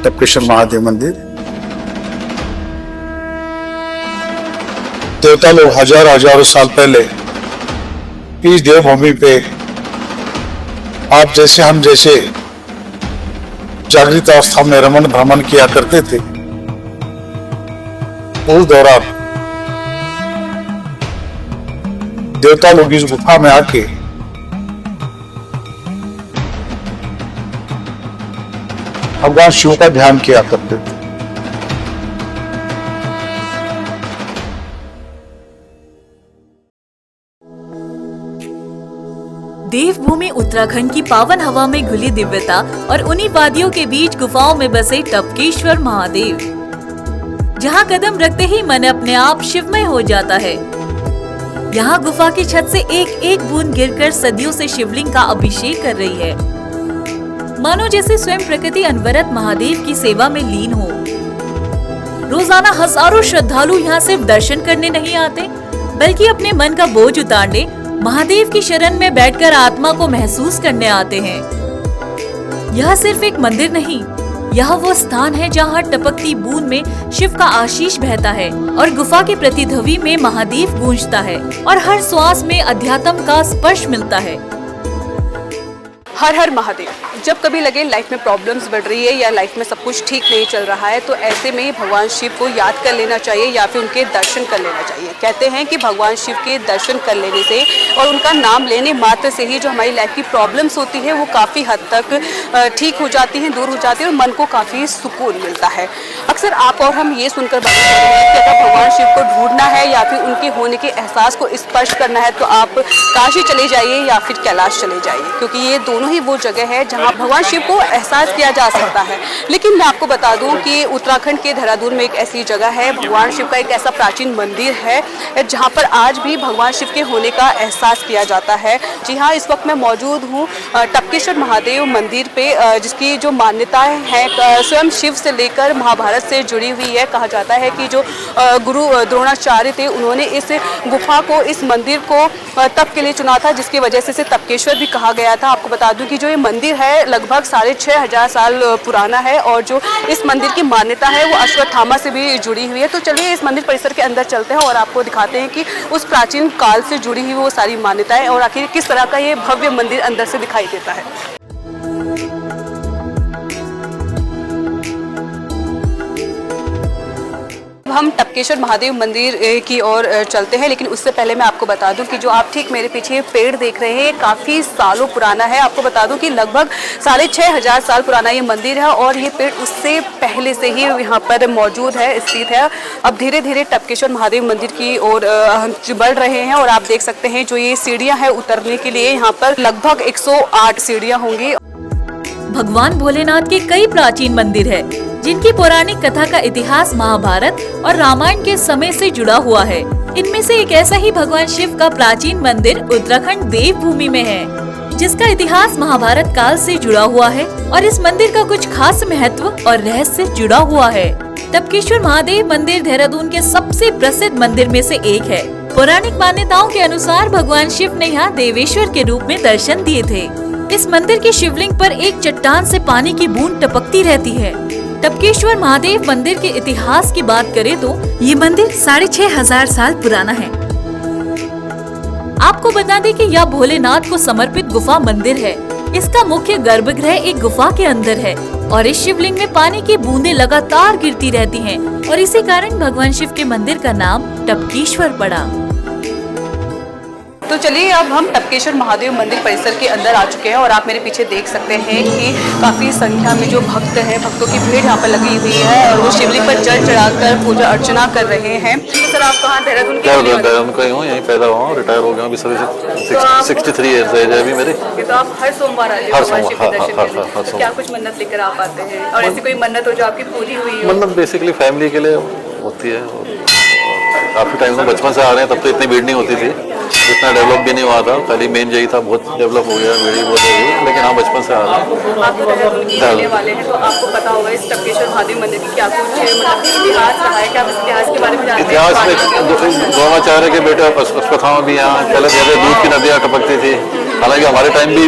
टपकेश्वर महादेव मंदिर। देवता लोग हजारों साल पहले इस देवभूमि पे आप जैसे हम जैसे जागृत अवस्था में रमण भ्रमण किया करते थे। उस दौरान देवता लोग इस गुफा में आके भगवान शिव का ध्यान किया करते थे। देवभूमि उत्तराखंड की पावन हवा में घुली दिव्यता और उन्हीं वादियों के बीच गुफाओं में बसे टपकेश्वर महादेव, जहां कदम रखते ही मन अपने आप शिवमय हो जाता है। यहाँ गुफा की छत से एक एक बूंद गिरकर सदियों से शिवलिंग का अभिषेक कर रही है, मानो जैसे स्वयं प्रकृति अनवरत महादेव की सेवा में लीन हो। रोजाना हजारों श्रद्धालु यहाँ सिर्फ दर्शन करने नहीं आते, बल्कि अपने मन का बोझ उतारने महादेव की शरण में बैठकर आत्मा को महसूस करने आते हैं। यह सिर्फ एक मंदिर नहीं, यह वो स्थान है जहाँ टपकती बूंद में शिव का आशीष बहता है और गुफा की प्रतिध्वनि में महादेव गूंजता है और हर श्वास में अध्यात्म का स्पर्श मिलता है। हर हर महादेव। जब कभी लगे लाइफ में प्रॉब्लम्स बढ़ रही है या लाइफ में सब कुछ ठीक नहीं चल रहा है, तो ऐसे में भगवान शिव को याद कर लेना चाहिए या फिर उनके दर्शन कर लेना चाहिए। कहते हैं कि भगवान शिव के दर्शन कर लेने से और उनका नाम लेने मात्र से ही जो हमारी लाइफ की प्रॉब्लम्स होती है वो काफ़ी हद तक ठीक हो जाती हैं, दूर हो जाती है और मन को काफ़ी सुकून मिलता है। अक्सर आप और हम ये सुनकर बात कर रहे हैं कि अगर भगवान शिव को ढूंढना है या फिर उनके होने के एहसास को स्पर्श करना है तो आप काशी चले जाइए या फिर कैलाश चले जाइए, क्योंकि ये दोनों ही वो जगह है जहां भगवान शिव को एहसास किया जा सकता है। लेकिन मैं आपको बता दूं कि उत्तराखंड के देहरादून में एक ऐसी जगह है, भगवान शिव का एक ऐसा प्राचीन मंदिर है जहां पर आज भी भगवान शिव के होने का एहसास किया जाता है। जी हाँ, इस वक्त मैं मौजूद हूँ टपकेश्वर महादेव मंदिर पे, जिसकी जो मान्यताएं हैं स्वयं शिव से लेकर महाभारत से जुड़ी हुई है। कहा जाता है कि जो गुरु द्रोणाचार्य थे उन्होंने इस गुफा को, इस मंदिर को तप के लिए चुना था, जिसकी वजह से इसे तपकेश्वर भी कहा गया था। आपको बता दूं कि जो ये मंदिर है लगभग 6500 साल पुराना है और जो इस मंदिर की मान्यता है वो अश्वत्थामा से भी जुड़ी हुई है। तो चलिए इस मंदिर परिसर के अंदर चलते हैं और आपको दिखाते हैं कि उस प्राचीन काल से जुड़ी हुई वो सारी मान्यताएं और आखिर किस तरह का ये भव्य मंदिर अंदर से दिखाई देता है। हम टपकेश्वर महादेव मंदिर की ओर चलते हैं, लेकिन उससे पहले मैं आपको बता दूं कि जो आप ठीक मेरे पीछे पेड़ देख रहे हैं काफ़ी सालों पुराना है। आपको बता दूं कि लगभग 6500 साल पुराना ये मंदिर है और ये पेड़ उससे पहले से ही यहाँ पर मौजूद है, स्थित है। अब धीरे धीरे टपकेश्वर महादेव मंदिर की ओर बढ़ रहे हैं और आप देख सकते हैं जो ये सीढ़ियाँ हैं उतरने के लिए, यहाँ पर लगभग 108 सीढ़ियाँ होंगी। भगवान भोलेनाथ के कई प्राचीन मंदिर है जिनकी पौराणिक कथा का इतिहास महाभारत और रामायण के समय से जुड़ा हुआ है। इनमें से एक ऐसा ही भगवान शिव का प्राचीन मंदिर उत्तराखंड देवभूमि में है, जिसका इतिहास महाभारत काल से जुड़ा हुआ है और इस मंदिर का कुछ खास महत्व और रहस्य जुड़ा हुआ है। टपकेश्वर महादेव मंदिर देहरादून के सबसे प्रसिद्ध मंदिर में से एक है। पौराणिक मान्यताओं के अनुसार भगवान शिव ने यहाँ देवेश्वर के रूप में दर्शन दिए थे। इस मंदिर के शिवलिंग पर एक चट्टान से पानी की बूंद टपकती रहती है। टपकेश्वर महादेव मंदिर के इतिहास की बात करें तो ये मंदिर 6500 साल पुराना है। आपको बता दें कि यह भोलेनाथ को समर्पित गुफा मंदिर है। इसका मुख्य गर्भगृह एक गुफा के अंदर है और इस शिवलिंग में पानी की बूंदें लगातार गिरती रहती हैं और इसी कारण भगवान शिव के मंदिर का नाम टपकेश्वर पड़ा। तो चलिए अब हम टपकेश्वर महादेव मंदिर परिसर के अंदर आ चुके हैं और आप मेरे पीछे देख सकते हैं कि काफ़ी संख्या में जो भक्त हैं, भक्तों की भीड़ यहाँ पर लगी हुई है और वो शिवलिंग पर जल चढ़ाकर पूजा अर्चना कर रहे हैं। तो सर आप कहाँ देहरादून के? देहरादून का ही हूँ, यहीं पैदा हुआ हूँ, रिटायर हो गया अभी सर्विस 63 ईयर्स एज है अभी मेरी। तो आप हर सोमवार आते हैं भगवान शिव के दर्शन करने? तो क्या कुछ मन्नत लेकर आप आते हैं और ऐसी कोई मन्नत हो जो आपकी पूरी हुई हो? मन्नत बेसिकली फैमिली के लिए होती है। काफ़ी टाइम से बचपन से आ रहे हैं, तब तो इतनी भीड़ नहीं होती थी, इतना डेवलप भी नहीं हुआ था। खाली मेन यही था, बहुत डेवलप हो गया, भीड़ बहुत हो गई, लेकिन हाँ बचपन से आ रहा है। आप तो देहरादून के रहने वाले हैं तो आपको पता होगा इस टपकेश्वर महादेव मंदिर की क्या कुछ मतलब इतिहास रहा है, क्या इतिहास के बारे में जानते हैं? इतिहास में द्रोणाचार्य के बेटे अश्वत्थामा भी यहाँ पहले जैसे दूध की नदियाँ टपकती थी। हालांकि हमारे टाइम भी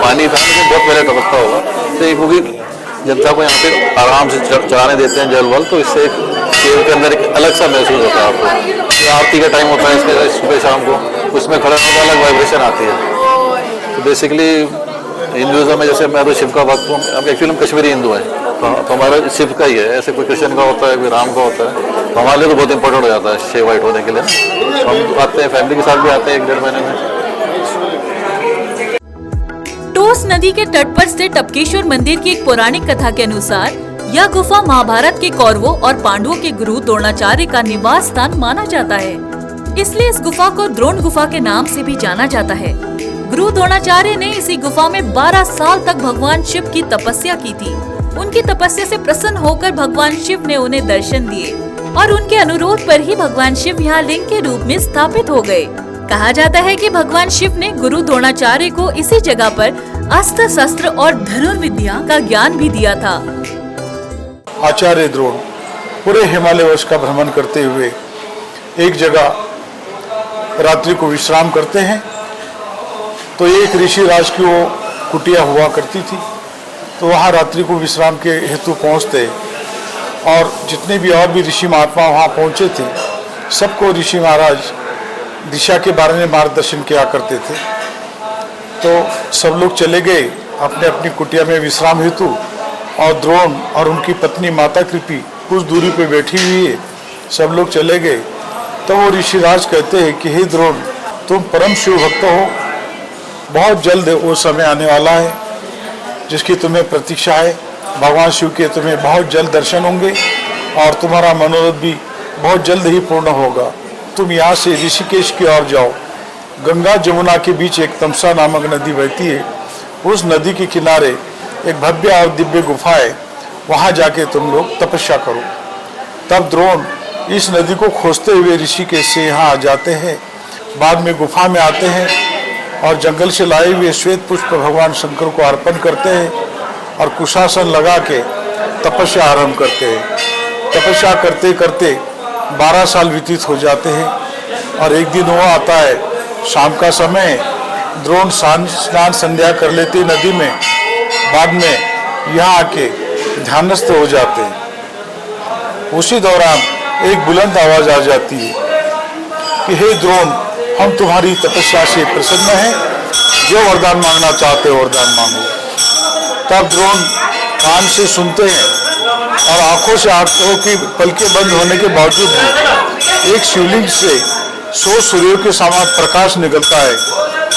पानी था, लेकिन बहुत पहले टपकता होगा। तो क्योंकि जनता को यहाँ पे आराम से चढ़ाने देते हैं जल वल, तो इससे एक केव के अंदर एक अलग सा महसूस होता है आपको। जो आरती का टाइम होता है इसके सुबह शाम को, उसमें खड़ा होकर अलग वाइब्रेशन आती है। तो बेसिकली हिंदुज़म में जैसे मैं तो शिव का भक्त हूँ, अब एक्चुअली हम कश्मीरी हिंदू हैं, तो हमारा शिव का ही है, ऐसे कोई कृष्ण का होता है, कोई राम का होता है, तो हमारे लिए तो बहुत इंपॉर्टेंट हो जाता है शेव वाइट होने के लिए। तो हम आते हैं, फैमिली के साथ भी आते हैं 1-1.5 महीने में। टोस नदी के तट पर स्थित टपकेश्वर मंदिर की एक पौराणिक कथा के अनुसार यह गुफा महाभारत के कौरवों और पांडवों के गुरु द्रोणाचार्य का निवास स्थान माना जाता है। इसलिए इस गुफा को द्रोण गुफा के नाम से भी जाना जाता है। गुरु द्रोणाचार्य ने इसी गुफा में 12 साल तक भगवान शिव की तपस्या की थी। उनकी तपस्या से प्रसन्न होकर भगवान शिव ने उन्हें दर्शन दिए और उनके अनुरोध पर ही भगवान शिव यहाँ लिंग के रूप में स्थापित हो गए। कहा जाता है कि भगवान शिव ने गुरु द्रोणाचार्य को इसी जगह पर अस्त्र शस्त्र और धनुर्विद्या का ज्ञान भी दिया था। आचार्य द्रोण पूरे हिमालय वर्ष का भ्रमण करते हुए एक जगह रात्रि को विश्राम करते हैं। तो एक ऋषि राज की वो कुटिया हुआ करती थी, तो वहाँ रात्रि को विश्राम के हेतु पहुँचते और जितने भी और भी ऋषि महात्मा वहाँ पहुँचे थे, सबको ऋषि महाराज दिशा के बारे में मार्गदर्शन किया करते थे। तो सब लोग चले गए अपने अपनी कुटिया में विश्राम हेतु, और द्रोण और उनकी पत्नी माता कृपी कुछ दूरी पे बैठी हुई है। सब लोग चले गए तो वो ऋषिराज कहते हैं कि हे द्रोण, तुम परम शिव भक्त हो, बहुत जल्द वो समय आने वाला है जिसकी तुम्हें प्रतीक्षा है। भगवान शिव के तुम्हें बहुत जल्द दर्शन होंगे और तुम्हारा मनोरथ भी बहुत जल्द ही पूर्ण होगा। तुम यहाँ से ऋषिकेश की ओर जाओ। गंगा जमुना के बीच एक तमसा नामक नदी बहती है। उस नदी के किनारे एक भव्य और दिव्य गुफा है, वहाँ जाके तुम लोग तपस्या करो। तब द्रोण इस नदी को खोजते हुए ऋषिकेश से यहाँ आ जाते हैं। बाद में गुफा में आते हैं और जंगल से लाए हुए श्वेत पुष्प भगवान शंकर को अर्पण करते हैं और कुशासन लगा के तपस्या आरंभ करते हैं। तपस्या करते करते 12 साल व्यतीत हो जाते हैं और एक दिन वो आता है, शाम का समय, द्रोण स्नान संध्या कर लेते नदी में। बाद में यहाँ आके ध्यानस्थ हो जाते हैं। उसी दौरान एक बुलंद आवाज आ जाती है कि हे द्रोण, हम तुम्हारी तपस्या से प्रसन्न हैं, जो वरदान मांगना चाहते हो वरदान मांगो। तब द्रोण कान से सुनते हैं और आंखों की पलकें बंद होने के बावजूद भी एक शिवलिंग से 100 सूर्यों के समान प्रकाश निकलता है।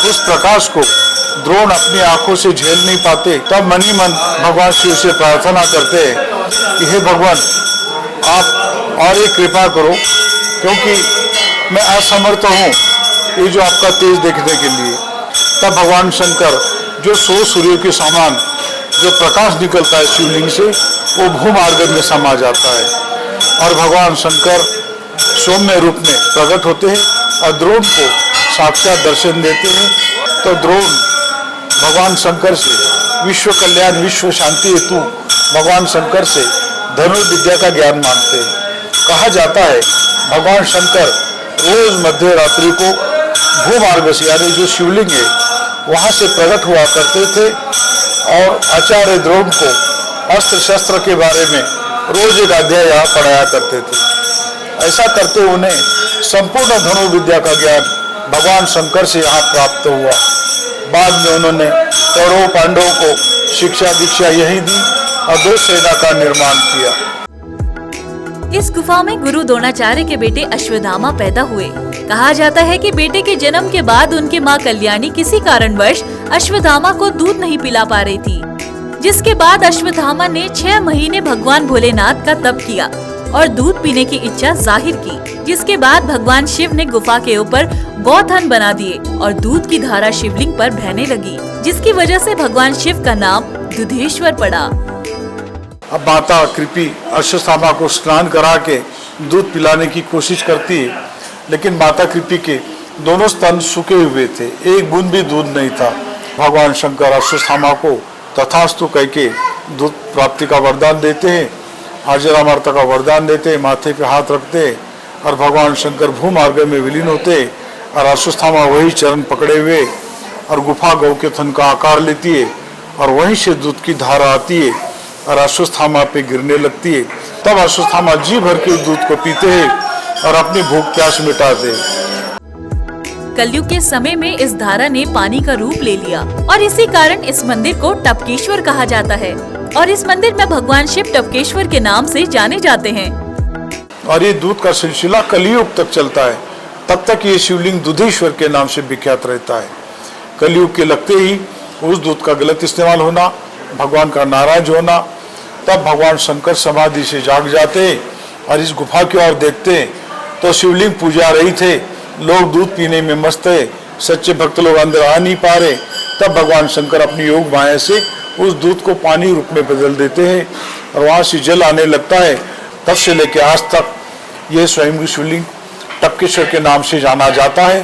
उस प्रकाश को द्रोण अपनी आंखों से झेल नहीं पाते। तब मन ही मन भगवान शिव से प्रार्थना करते हैं कि हे भगवान, आप और एक कृपा करो, क्योंकि मैं असमर्थ हूँ ये जो आपका तेज देखने के लिए। तब भगवान शंकर, जो 100 सूर्यों के समान जो प्रकाश निकलता है शिवलिंग से, वो भूमार्ग में समा जाता है और भगवान शंकर सौम्य रूप में प्रकट होते हैं और द्रोण को साक्षात दर्शन देते हैं। तो द्रोण भगवान शंकर से विश्व कल्याण विश्व शांति हेतु भगवान शंकर से धनुर्विद्या का ज्ञान मांगते हैं। कहा जाता है भगवान शंकर रोज मध्य रात्रि को भूमार्ग से, यानी जो शिवलिंग है वहाँ से प्रकट हुआ करते थे और आचार्य द्रोण को अस्त्र शस्त्र के बारे में रोज एक अध्याय यहाँ पढ़ाया करते थे। ऐसा करते उन्हें संपूर्ण धनुर्विद्या का ज्ञान भगवान शंकर से यहाँ प्राप्त हुआ। बाद में उन्होंने कौरव पांडवों को शिक्षा दीक्षा यही दी और 2 सेना का निर्माण किया। इस गुफा में गुरु द्रोणाचार्य के बेटे अश्वत्थामा पैदा हुए। कहा जाता है कि बेटे के जन्म के बाद उनकी मां कल्याणी किसी कारणवश अश्वत्थामा को दूध नहीं पिला पा रही थी, जिसके बाद अश्वत्थामा ने 6 महीने भगवान भोलेनाथ का तप किया और दूध पीने की इच्छा जाहिर की, जिसके बाद भगवान शिव ने गुफा के ऊपर गौथन बना दिए और दूध की धारा शिवलिंग पर बहने लगी, जिसकी वजह से भगवान शिव का नाम दुधेश्वर पड़ा। अब माता कृपी अश्वत्थामा को स्नान करा के दूध पिलाने की कोशिश करती है, लेकिन माता कृपी के दोनों स्तन सूखे हुए थे, एक बूंद भी दूध नहीं था। भगवान शंकर अश्वत्थामा को तथास्तु कह के दूध प्राप्ति का वरदान देते हैं, आजरामर्ता का वरदान देते हैं, माथे पे हाथ रखते हैं और भगवान शंकर भूमार्ग में विलीन होते हैं और अश्वत्थामा वही चरण पकड़े हुए और गुफा गौ के थन का आकार लेती है और वहीं से दूध की धारा आती है और अश्वत्थामा पे गिरने लगती है। तब अश्वत्थामा जी भर के उस दूध को पीते हैं और अपनी भूख प्यास मिटाते हैं। कलयुग के समय में इस धारा ने पानी का रूप ले लिया और इसी कारण इस मंदिर को टपकेश्वर कहा जाता है और इस मंदिर में भगवान शिव टपकेश्वर के नाम से जाने जाते हैं। और ये दूध का सिलसिला कलयुग तक चलता है, तब तक ये शिवलिंग दूधेश्वर के नाम से विख्यात रहता है। कलयुग के लगते ही उस दूध का गलत इस्तेमाल होना, भगवान का नाराज होना, तब भगवान शंकर समाधि से जाग जाते और इस गुफा की ओर देखते तो शिवलिंग पूजा रही थे, लोग दूध पीने में मस्त है, सच्चे भक्त लोग अंदर आ नहीं पा रहे। तब भगवान शंकर अपनी योग माया से उस दूध को पानी रूप में बदल देते हैं और वहाँ से जल आने लगता है। तब से लेकर आज तक ये स्वयं शिवलिंग टपकेश्वर के नाम से जाना जाता है।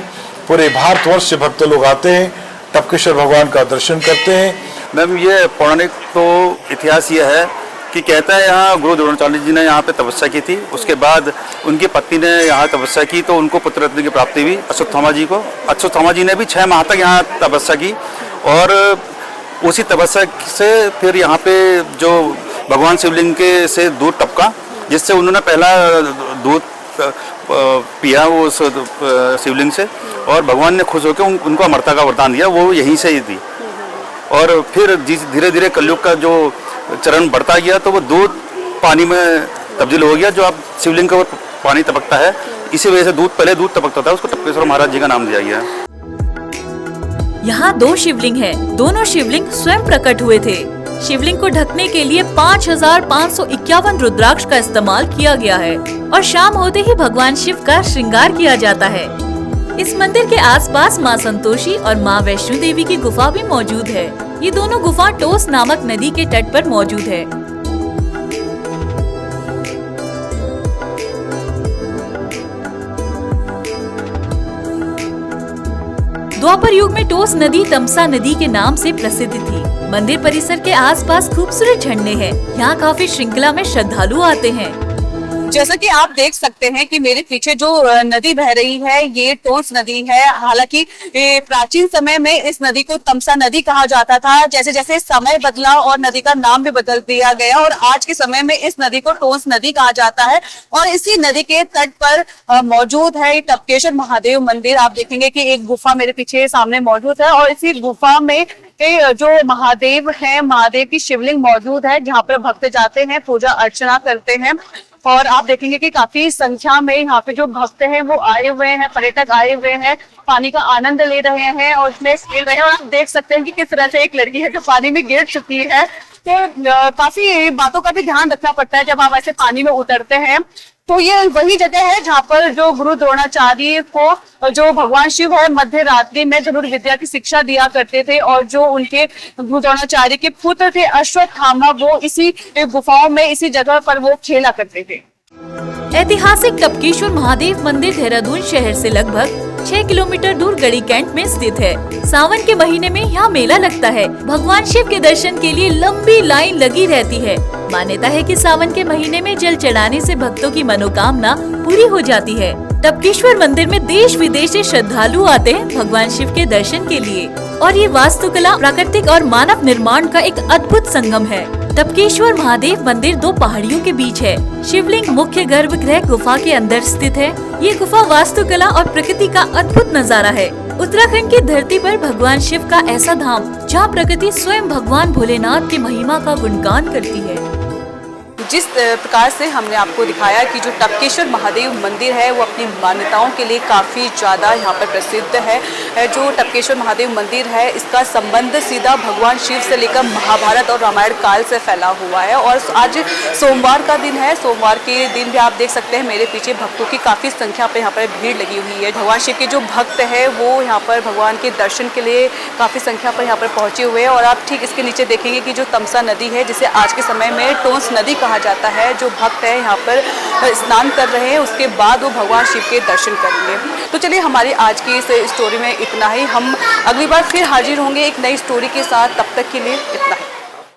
पूरे भारतवर्ष से भक्त लोग आते हैं, टपकेश्वर भगवान का दर्शन करते हैं। मैम ये पौराणिक तो इतिहास ये है कि कहता है यहाँ गुरु द्रोणाचार्य जी ने यहाँ पे तपस्या की थी, उसके बाद उनकी पत्नी ने यहाँ तपस्या की तो उनको पुत्र रत्न की प्राप्ति हुई अश्वत्थामा जी को। अश्वत्थामा जी ने भी 6 माह तक यहाँ तपस्या की और उसी तपस्या से फिर यहाँ पे जो भगवान शिवलिंग के से दूध टपका, जिससे उन्होंने पहला दूध पिया वो शिवलिंग से और भगवान ने खुश होकर उनको अमरता का वरदान दिया, वो यहीं से ही थी। और फिर धीरे धीरे कलयुग का जो चरण बढ़ता गया तो वो दूध पानी में तब्दील हो गया, जो अब शिवलिंग का पानी टपकता है। इसी वजह से पहले दूध टपकता था, उसको टपकेश्वर महाराज जी का नाम दिया गया है। यहाँ 2 शिवलिंग हैं, दोनों शिवलिंग स्वयं प्रकट हुए थे। शिवलिंग को ढकने के लिए 5551 रुद्राक्ष का इस्तेमाल किया गया है और शाम होते ही भगवान शिव का श्रृंगार किया जाता है। इस मंदिर के आसपास माँ संतोषी और माँ वैष्णो देवी की गुफा भी मौजूद है। ये दोनों गुफा टोस नामक नदी के तट पर मौजूद है। द्वापर युग में टोस नदी तमसा नदी के नाम से प्रसिद्ध थी। मंदिर परिसर के आसपास खूबसूरत झरने हैं। यहाँ काफी श्रृंखला में श्रद्धालु आते हैं। जैसा कि आप देख सकते हैं कि मेरे पीछे जो नदी बह रही है ये टोस नदी है। हालांकि प्राचीन समय में इस नदी को तमसा नदी कहा जाता था। जैसे जैसे समय बदला और नदी का नाम भी बदल दिया गया और आज के समय में इस नदी को टोस नदी कहा जाता है। और इसी नदी के तट पर मौजूद है टपकेश्वर महादेव मंदिर। आप देखेंगे कि एक गुफा मेरे पीछे सामने मौजूद है और इसी गुफा में जो महादेव है, महादेव की शिवलिंग मौजूद है जहाँ पर भक्त जाते हैं, पूजा अर्चना करते हैं। और आप देखेंगे कि काफी संख्या में यहाँ पे जो भक्त हैं वो आए हुए हैं, पर्यटक आए हुए हैं, पानी का आनंद ले रहे हैं और इसमें खेल रहे हैं। और आप देख सकते हैं कि किस तरह से एक लड़की है जो पानी में गिर चुकी है। तो काफी बातों का भी ध्यान रखना पड़ता है जब आप ऐसे पानी में उतरते हैं। तो ये वही जगह है जहाँ पर जो गुरु द्रोणाचार्य को जो भगवान शिव है मध्य रात्रि में धनुर्विद्या की शिक्षा दिया करते थे और जो उनके गुरु द्रोणाचार्य के पुत्र थे अश्वत्थामा, वो इसी गुफाओं में इसी जगह पर वो खेला करते थे। ऐतिहासिक टपकेश्वर महादेव मंदिर देहरादून शहर से लगभग 6 किलोमीटर दूर गढ़ी कैंट में स्थित है। सावन के महीने में यहाँ मेला लगता है। भगवान शिव के दर्शन के लिए लंबी लाइन लगी रहती है। मान्यता है कि सावन के महीने में जल चढ़ाने से भक्तों की मनोकामना पूरी हो जाती है। टपकेश्वर मंदिर में देश विदेश से श्रद्धालु आते हैं भगवान शिव के दर्शन के लिए और ये वास्तुकला, प्राकृतिक और मानव निर्माण का एक अद्भुत संगम है। टपकेश्वर महादेव मंदिर 2 पहाड़ियों के बीच है। शिवलिंग मुख्य गर्भगृह गुफा के अंदर स्थित है। ये गुफा वास्तुकला और प्रकृति का अद्भुत नजारा है। उत्तराखंड की धरती पर भगवान शिव का ऐसा धाम जहाँ प्रकृति स्वयं भगवान भोलेनाथ की महिमा का गुणगान करती है। जिस प्रकार से हमने आपको दिखाया कि जो टपकेश्वर महादेव मंदिर है वो अपनी मान्यताओं के लिए काफ़ी ज़्यादा यहाँ पर प्रसिद्ध है। जो टपकेश्वर महादेव मंदिर है इसका संबंध सीधा भगवान शिव से लेकर महाभारत और रामायण काल से फैला हुआ है। और आज सोमवार का दिन है। सोमवार के दिन भी आप देख सकते हैं मेरे पीछे भक्तों की काफ़ी संख्या पर यहाँ पर भीड़ लगी हुई है। भगवान शिव के जो भक्त है वो यहाँ पर भगवान के दर्शन के लिए काफ़ी संख्या पर यहाँ पर पहुँचे हुए हैं। और आप ठीक इसके नीचे देखेंगे कि जो तमसा नदी है जिसे आज के समय में टोंस नदी कहा जाता है, जो भक्त है यहाँ पर स्नान कर रहे हैं, उसके बाद वो भगवान शिव के दर्शन करेंगे। तो चलिए हमारी आज की इस स्टोरी में इतना ही। हम अगली बार फिर हाजिर होंगे एक नई स्टोरी के साथ। तब तक के लिए इतना ही।